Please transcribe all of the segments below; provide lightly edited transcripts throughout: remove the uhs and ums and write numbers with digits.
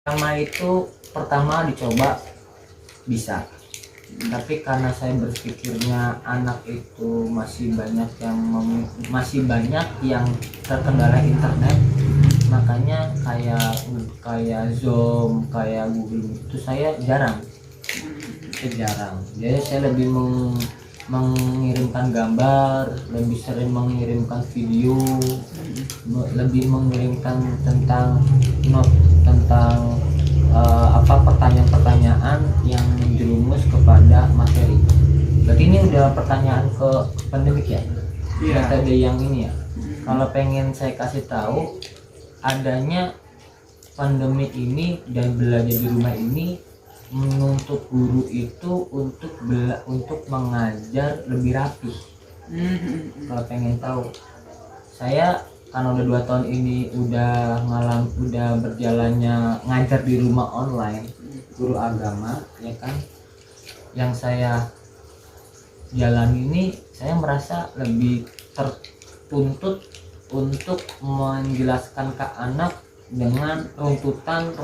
Pertama dicoba bisa, tapi karena saya berpikirnya anak itu masih banyak yang terkendala internet, makanya kayak Zoom, kayak Google itu saya jarang. Jadi saya lebih mengirimkan gambar, lebih sering mengirimkan video, lebih mengirimkan tentang pertanyaan-pertanyaan yang menjerumus kepada materi. Berarti ini udah pertanyaan ke pandemik ya? Iya. Metode yang ini ya. Kalau pengen saya kasih tahu, adanya pandemi ini dan belajar di rumah ini menuntut guru itu untuk mengajar lebih rapi. Kalau pengen tahu, saya karena udah 2 tahun ini udah berjalannya ngajar di rumah online, guru agama ya kan, yang saya jalani ini, saya merasa lebih tertuntut untuk menjelaskan ke anak dengan runtutan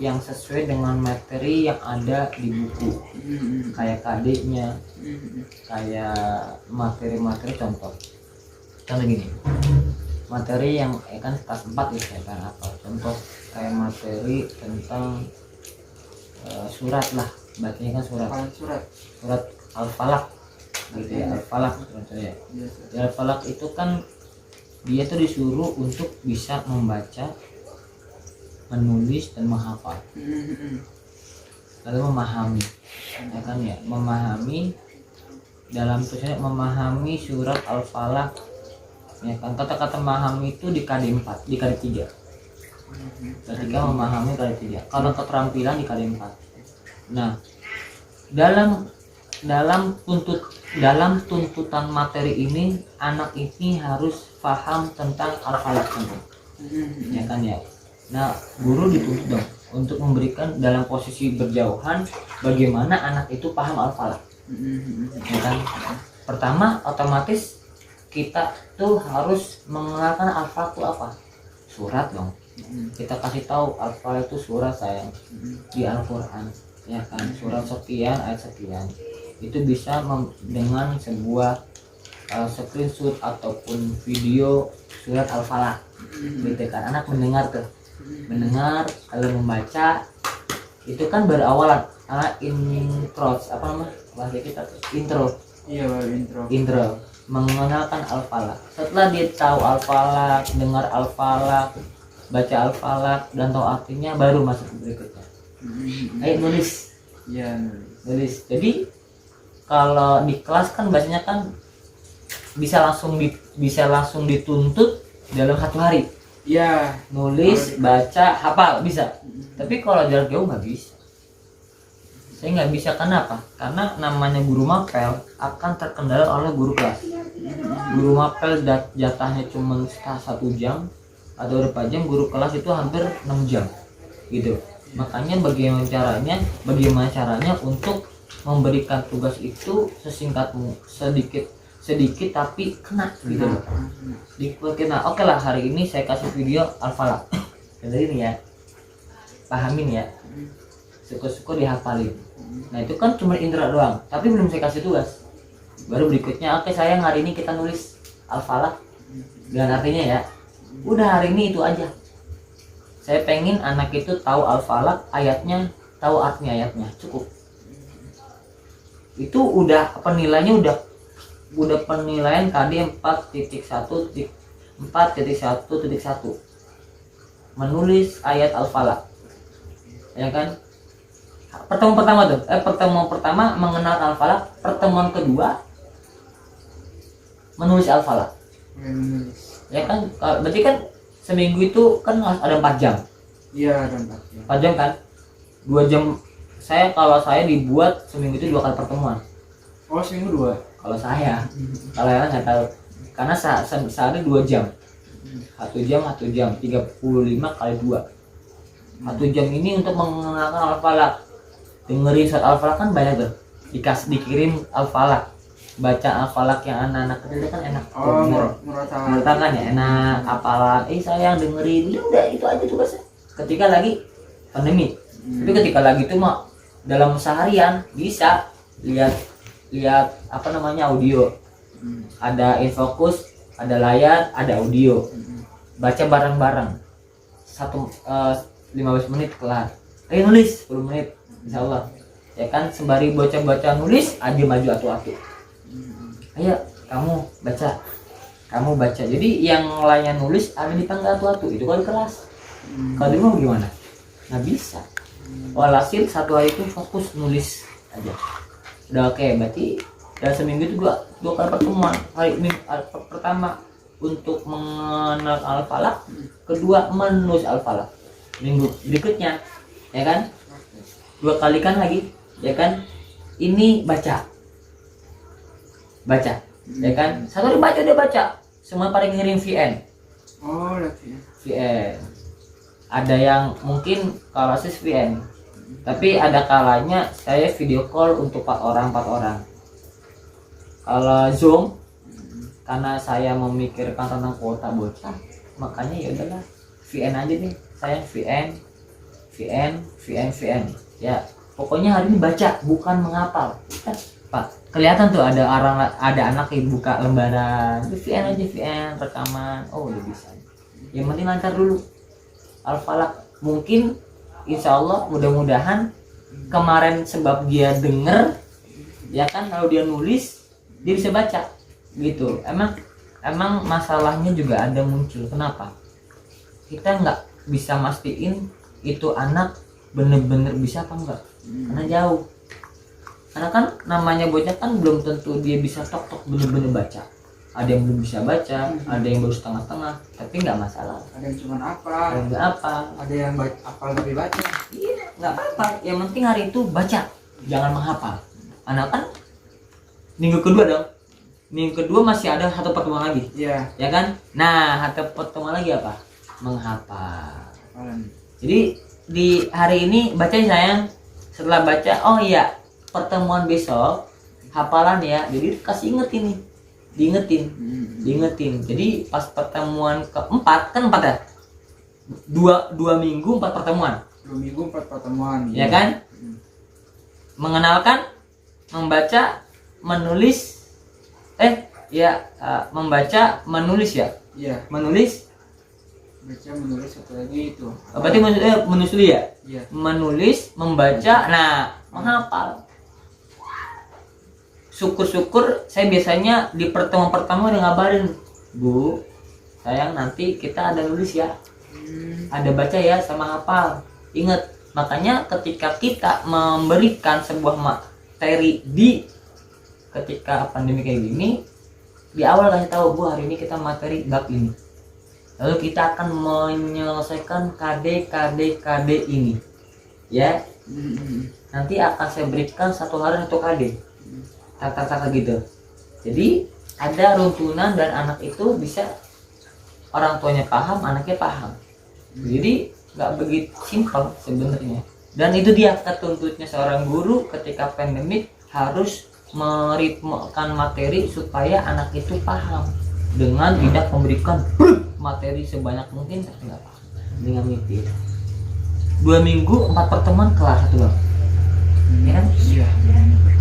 yang sesuai dengan materi yang ada di buku, kayak KD-nya, kayak materi-materi contoh gini, materi yang kan kelas 4 ya, saya kan apa contoh kayak materi tentang surat lah, bacanya kan surat Al-Falaq gitu ya, Al-Falaq contohnya. Al-Falaq itu kan dia tuh disuruh untuk bisa membaca, menulis dan menghafal, lalu memahami ya kan ya, memahami dalam tulisannya, memahami surat Al-Falaq ya kan. Kata-kata memahami itu di KD 4, di KD 3. Ketika memahami KD 3, kalau keterampilan di KD 4. Nah, dalam tuntutan materi ini, anak ini harus paham tentang Al-Falaq ya kan ya. Nah, guru dituntut dong untuk memberikan dalam posisi berjauhan bagaimana anak itu paham Al-Falaq ya kan. Pertama, otomatis kita tuh harus mengenalkan Al-Falaq itu apa, surat dong. Kita kasih tahu Al-Falaq itu surat sayang di Al-Quran ya kan, surat sekian ayat sekian. Itu bisa dengan sebuah screenshot ataupun video surat Al-Falaq gitu kan. Anak mendengar kalau membaca itu kan berawal intro, apa namanya bahasa kita tuh, intro. Iya, baru intro. Mengenalkan Al-Falaq. Setelah dia tahu Al-Falaq, dengar Al-Falaq, baca Al-Falaq dan tahu artinya, baru masuk ke berikutnya. Ayo nulis. Iya, Nulis. Jadi kalau di kelas kan biasanya kan bisa langsung dituntut dalam 1 hari. Iya, Nulis, baca, hafal bisa. Tapi kalau jarak jauh nggak bisa. Saya nggak bisa, kenapa? Karena namanya guru mapel akan terkendala oleh guru kelas. Guru mapel jatahnya cuma 1 jam atau berapa jam, guru kelas itu hampir 6 jam gitu. Makanya bagaimana caranya untuk memberikan tugas itu sedikit tapi kena gitu loh. Kena. Oke lah, hari ini saya kasih video Al-Falaq. Jadi ini ya, pahamin ya, syukur-syukur dihafalin. Nah itu kan cuma indra doang, tapi belum saya kasih tugas. Baru berikutnya, oke sayang, hari ini kita nulis Al-Falaq dengan artinya ya. Udah, hari ini itu aja. Saya pengen anak itu tahu Al-Falaq ayatnya, tahu artinya ayatnya, cukup. Itu udah penilaiannya udah penilaian KD 4.1.1 menulis ayat Al-Falaq ya kan. Pertemuan pertama mengenal Al-Falaq, pertemuan kedua menulis Al-Falaq ya kan. Berarti kan seminggu itu kan ada 4 jam. Iya, ada 4 jam. 4 jam kan, 2 jam. Kalau saya dibuat seminggu itu 2 kali pertemuan. Oh, seminggu 2? Kalau saya, kalau yang nggak tahu, karena sehari 2 jam, 1 jam, 35 kali 2, 1 jam ini untuk mengenalkan Al-Falaq. Dengerin surat Al-Falaq kan banyak tuh, dikirim Al-Falaq, baca Al-Falaq yang anak-anak kecil itu kan enak. Menurut ya enak, hafalan. Sayang dengerin, udah itu aja tugasnya. ketika lagi pandemi. Tapi ketika lagi itu mah dalam seharian bisa lihat apa namanya audio. Ada infokus, ada layar, ada audio. Baca bareng-bareng. 15 menit kelar. Nulis 10 menit insyaallah. Ya kan sembari baca nulis aja maju atu-atu. Ayo kamu baca. Jadi yang lainnya nulis ada di tangga atu-atu. Itu kalau kelas. Kalau di rumah gimana? Nggak bisa. Walhasil satu hari itu fokus nulis aja. Udah oke, berarti dalam seminggu itu dua kali pertemuan. Hari pertama untuk mengenal al-falaq, kedua menulis al-falaq. Minggu berikutnya, ya kan? 2 kali kan lagi, ya kan? Ini baca, ya kan? Satu hari baca dia baca, semua pada ngirim VN. Oh, lagi. VN. Ada yang mungkin kalau sis VN, tapi ada kalanya saya video call untuk 4 orang. Kalau Zoom, karena saya memikirkan tentang kuota bocah, makanya ya udahlah VN aja nih. Saya VN. Ya, pokoknya hari ini baca, bukan menghafal. Pak, kelihatan tuh ada anak yang buka lembaran, itu VN aja, VN rekaman. Oh, udah bisa. Yang penting lancar dulu. Al-falaq mungkin insya Allah mudah-mudahan kemarin sebab dia denger ya kan, kalau dia nulis dia bisa baca gitu. Emang masalahnya juga ada muncul. Kenapa? Kita nggak bisa mastiin itu anak bener-bener bisa apa enggak, karena jauh. Karena kan namanya bocah kan belum tentu dia bisa tok bener-bener baca. Ada yang belum bisa baca, ada yang baru setengah-setengah, tapi nggak masalah. Ada yang cuma apa? Ada yang nggak apa. Ada yang hafal tapi baca. Iya, nggak apa-apa. Yang penting hari itu baca, jangan menghafal. Anak kan minggu kedua dong. Minggu kedua masih ada satu pertemuan lagi. Iya. Ya kan? Nah, satu pertemuan lagi apa? Menghafal. Hafalan. Jadi di hari ini baca sayang. Setelah baca, oh iya, pertemuan besok hafalan ya. Jadi kasih inget ini. Diingetin. Jadi pas pertemuan keempat kan 4 ya? 2 minggu 4 pertemuan. 2 minggu 4 pertemuan. Ya kan? Mengenalkan, membaca, menulis, membaca, menulis ya. Iya. Menulis. Baca, menulis, satu lagi itu. Berarti menulis dulu ya. Iya. Menulis, membaca, nah menghafal. Syukur-syukur saya biasanya di pertemuan pertama udah ngabarin, Bu, sayang nanti kita ada nulis ya, ada baca ya sama hafal. Ingat, makanya ketika kita memberikan sebuah materi ketika pandemi kayak gini, di awal kasih tahu, Bu, hari ini kita materi bab ini, lalu kita akan menyelesaikan KD ini ya. Nanti akan saya berikan 1 hari 1 KD, kata-kata gitu. Jadi ada runtunan dan anak itu bisa, orang tuanya paham, anaknya paham. Jadi nggak begitu simpel sebenarnya. Dan itu dia ketuntutnya seorang guru ketika pandemik, harus meritmekan materi supaya anak itu paham, dengan tidak memberikan materi sebanyak mungkin tapi nggak paham, dengan mimpi. 2 minggu 4 pertemuan kelas 1 bang. Ya kan? Iya.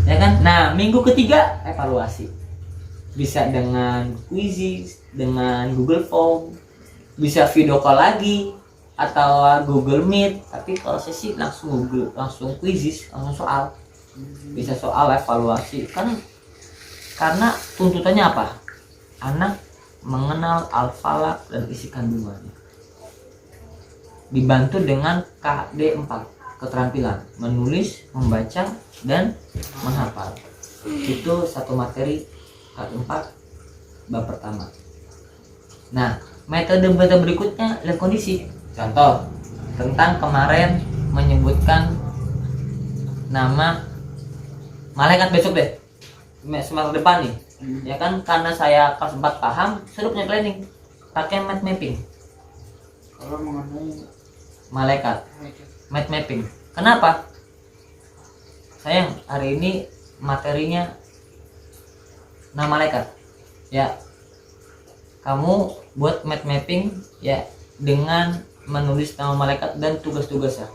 Ya kan? Nah, minggu ketiga evaluasi. Bisa dengan quizzes, dengan Google Form, bisa video call lagi atau Google Meet. Tapi kalau saya sih langsung quizzes, langsung soal. Bisa soal evaluasi kan, karena tuntutannya apa? Anak mengenal al-falaq dan isi kandungannya. Dibantu dengan KD 4, keterampilan menulis, membaca, dan menghafal. Itu satu materi KD 4 bab pertama. Nah, metode berikutnya lihat kondisi. Contoh tentang kemarin menyebutkan nama malaikat besok deh, semester depan nih. Ya kan, karena saya kelas 4 paham, suruh punya planning pakai mind mapping. Kalau mengenai Malaikat mind mapping. Kenapa? Sayang, hari ini materinya nama malaikat. Ya, kamu buat mind mapping ya dengan menulis nama malaikat dan tugas-tugasnya.